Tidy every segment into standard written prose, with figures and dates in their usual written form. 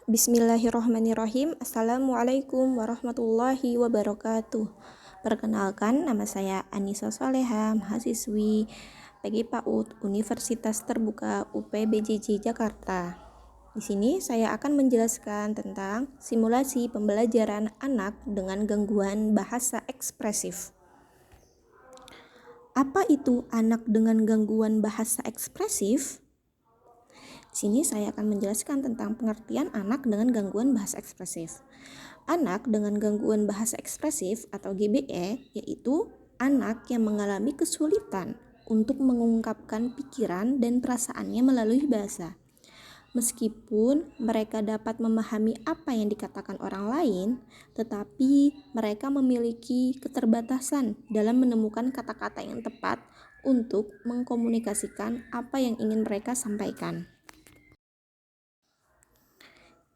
Bismillahirrahmanirrahim. Assalamualaikum warahmatullahi wabarakatuh. Perkenalkan, nama saya Anissa Soleha, mahasiswi PG PAUD Universitas Terbuka UPBJJ Jakarta. Di sini saya akan menjelaskan tentang simulasi pembelajaran anak dengan gangguan bahasa ekspresif. Apa itu anak dengan gangguan bahasa ekspresif? Di sini saya akan menjelaskan tentang pengertian anak dengan gangguan bahasa ekspresif. Anak dengan gangguan bahasa ekspresif atau GBE yaitu anak yang mengalami kesulitan untuk mengungkapkan pikiran dan perasaannya melalui bahasa. Meskipun mereka dapat memahami apa yang dikatakan orang lain, tetapi mereka memiliki keterbatasan dalam menemukan kata-kata yang tepat untuk mengkomunikasikan apa yang ingin mereka sampaikan.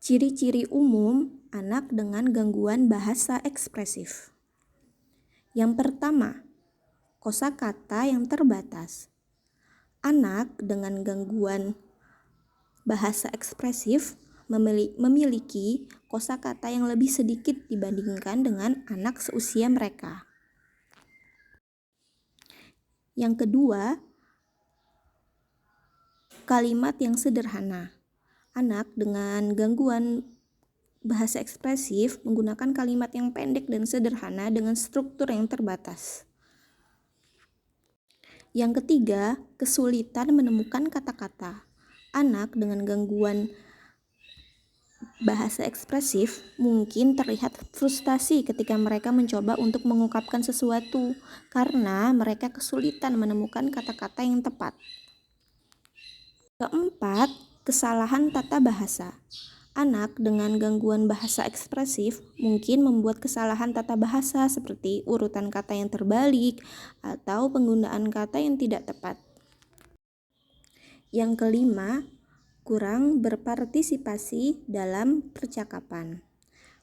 Ciri-ciri umum anak dengan gangguan bahasa ekspresif. Yang pertama, kosakata yang terbatas. Anak dengan gangguan bahasa ekspresif memiliki kosakata yang lebih sedikit dibandingkan dengan anak seusia mereka. Yang kedua, kalimat yang sederhana. Anak dengan gangguan bahasa ekspresif menggunakan kalimat yang pendek dan sederhana dengan struktur yang terbatas. Yang ketiga, kesulitan menemukan kata-kata. Anak dengan gangguan bahasa ekspresif mungkin terlihat frustasi ketika mereka mencoba untuk mengungkapkan sesuatu karena mereka kesulitan menemukan kata-kata yang tepat. Keempat, kesalahan tata bahasa. Anak dengan gangguan bahasa ekspresif mungkin membuat kesalahan tata bahasa seperti urutan kata yang terbalik atau penggunaan kata yang tidak tepat. Yang kelima, kurang berpartisipasi dalam percakapan.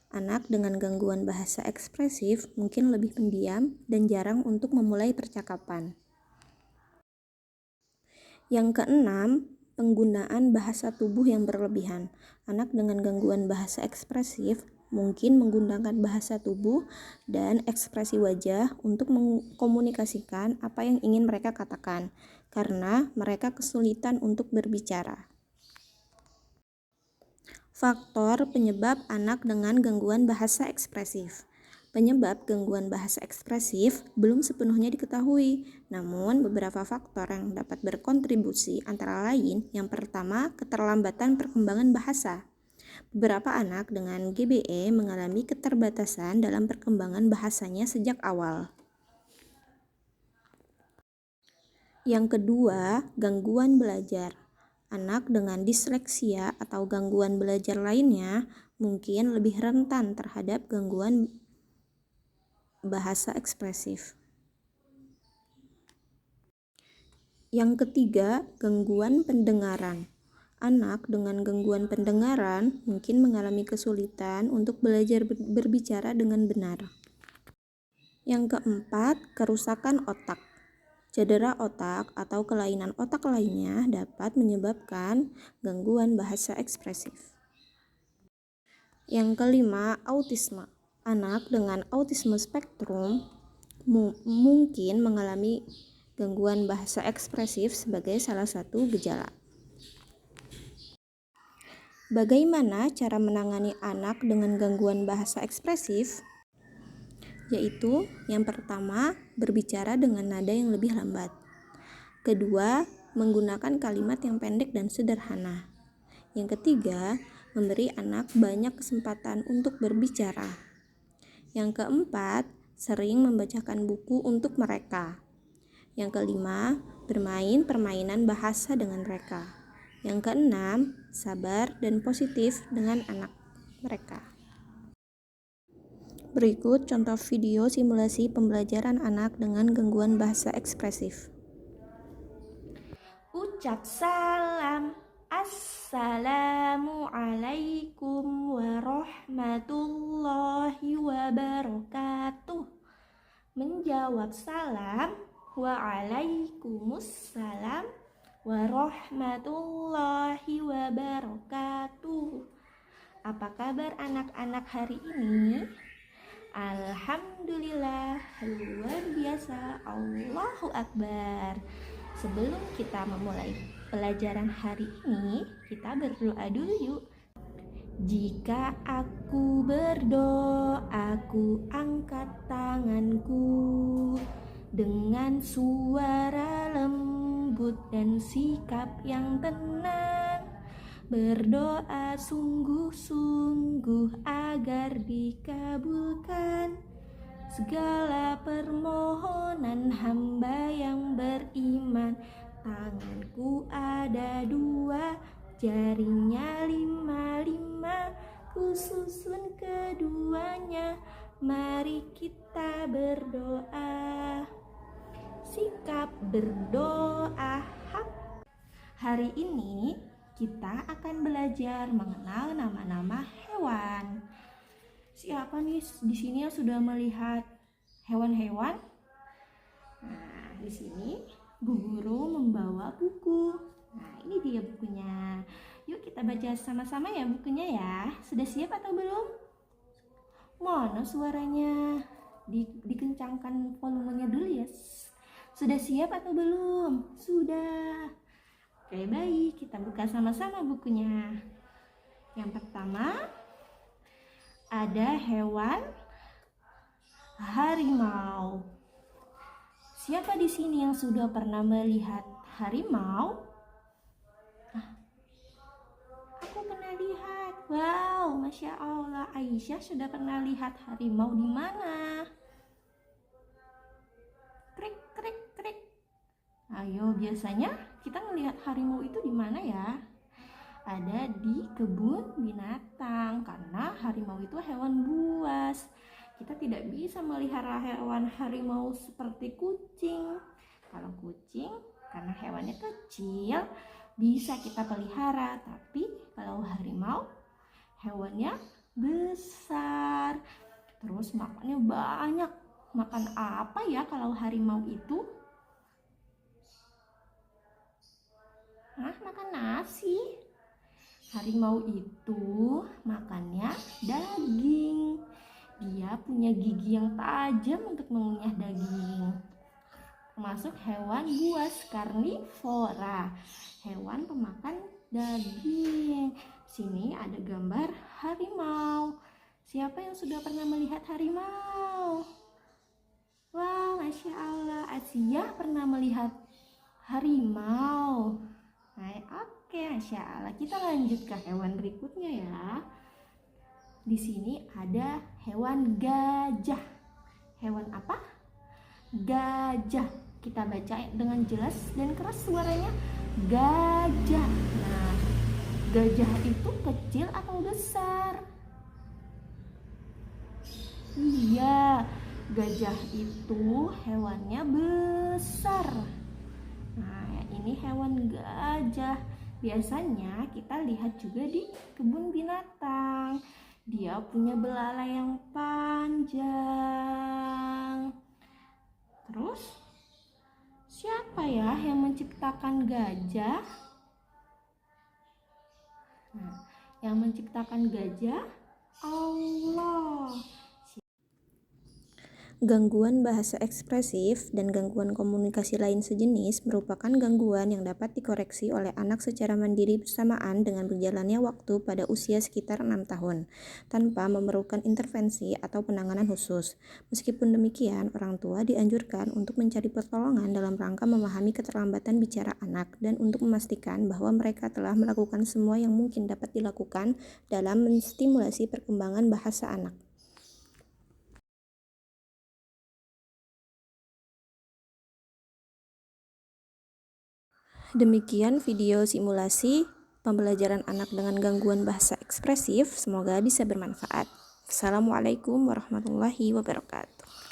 Anak dengan gangguan bahasa ekspresif mungkin lebih pendiam dan jarang untuk memulai percakapan. Yang keenam, penggunaan bahasa tubuh yang berlebihan. Anak dengan gangguan bahasa ekspresif mungkin menggunakan bahasa tubuh dan ekspresi wajah untuk mengkomunikasikan apa yang ingin mereka katakan, karena mereka kesulitan untuk berbicara. Faktor penyebab anak dengan gangguan bahasa ekspresif. Penyebab gangguan bahasa ekspresif belum sepenuhnya diketahui, namun beberapa faktor yang dapat berkontribusi antara lain yang pertama, keterlambatan perkembangan bahasa. Beberapa anak dengan GBE mengalami keterbatasan dalam perkembangan bahasanya sejak awal. Yang kedua, gangguan belajar. Anak dengan disleksia atau gangguan belajar lainnya mungkin lebih rentan terhadap gangguan bahasa ekspresif. Yang ketiga, gangguan pendengaran. Anak dengan gangguan pendengaran mungkin mengalami kesulitan untuk belajar berbicara dengan benar. Yang keempat, kerusakan otak. Cedera otak atau kelainan otak lainnya dapat menyebabkan gangguan bahasa ekspresif. Yang kelima, autisme. Anak dengan autisme spektrum mungkin mengalami gangguan bahasa ekspresif sebagai salah satu gejala. Bagaimana cara menangani anak dengan gangguan bahasa ekspresif? Yaitu yang pertama, berbicara dengan nada yang lebih lambat. Kedua, menggunakan kalimat yang pendek dan sederhana. Yang ketiga, memberi anak banyak kesempatan untuk berbicara. Yang keempat, sering membacakan buku untuk mereka. Yang kelima, bermain permainan bahasa dengan mereka. Yang keenam, sabar dan positif dengan anak mereka. Berikut contoh video simulasi pembelajaran anak dengan gangguan bahasa ekspresif. Ucap salam. Assalamualaikum warahmatullahi wabarakatuh. Menjawab salam. Waalaikumsalam warahmatullahi wabarakatuh. Apa kabar anak-anak hari ini? Alhamdulillah, luar biasa, Allahu Akbar. Sebelum kita memulai pelajaran hari ini, kita berdoa dulu yuk. Jika aku berdoa, aku angkat tanganku dengan suara lembut dan sikap yang tenang. Berdoa sungguh-sungguh agar dikabulkan segala permohonan hamba yang beriman. Tanganku ada 2, jarinya 5, ku susun keduanya. Mari kita berdoa. Sikap berdoa. Hari ini kita akan belajar mengenal nama-nama hewan. Siapa nih di sini yang sudah melihat hewan-hewan? Nah, di sini Bu Guru membawa buku. Nah, ini dia bukunya. Yuk kita baca sama-sama ya bukunya ya. Sudah siap atau belum? Mana suaranya? Dikencangkan volumenya dulu ya. Sudah siap atau belum? Sudah. Oke, baik, kita buka sama-sama bukunya. Yang pertama, ada hewan harimau. Siapa di sini yang sudah pernah melihat harimau? Aku pernah lihat. Wow, Masya Allah. Aisyah sudah pernah lihat harimau di mana? Krik, krik, krik. Ayo, biasanya kita melihat harimau itu di mana ya? Ada di kebun binatang, karena harimau itu hewan buas. Kita tidak bisa melihara hewan harimau seperti kucing. Kalau kucing, karena hewannya kecil, bisa kita pelihara. Tapi kalau harimau, hewannya besar. Terus makannya banyak. Makan apa ya kalau harimau itu? Makan nasi. Harimau itu makannya daging. Dia punya gigi yang tajam untuk mengunyah daging. Termasuk hewan buas, karnivora, hewan pemakan daging. Sini ada gambar harimau. Siapa yang sudah pernah melihat harimau? Wah, Masya Allah, Asia pernah melihat harimau. Oke, Masya Allah. Kita lanjut ke hewan berikutnya ya. Di sini ada hewan gajah. Hewan apa? Gajah. Kita baca dengan jelas dan keras suaranya. Gajah. Nah, gajah itu kecil atau besar? Iya, gajah itu hewannya besar. Nah, ini hewan gajah. Biasanya kita lihat juga di kebun binatang. Dia punya belalai yang panjang. Terus, siapa ya yang menciptakan gajah? Nah, yang menciptakan gajah Allah. Gangguan bahasa ekspresif dan gangguan komunikasi lain sejenis merupakan gangguan yang dapat dikoreksi oleh anak secara mandiri bersamaan dengan berjalannya waktu pada usia sekitar 6 tahun, tanpa memerlukan intervensi atau penanganan khusus. Meskipun demikian, orang tua dianjurkan untuk mencari pertolongan dalam rangka memahami keterlambatan bicara anak dan untuk memastikan bahwa mereka telah melakukan semua yang mungkin dapat dilakukan dalam menstimulasi perkembangan bahasa anak. Demikian video simulasi pembelajaran anak dengan gangguan bahasa ekspresif. Semoga bisa bermanfaat. Assalamualaikum warahmatullahi wabarakatuh.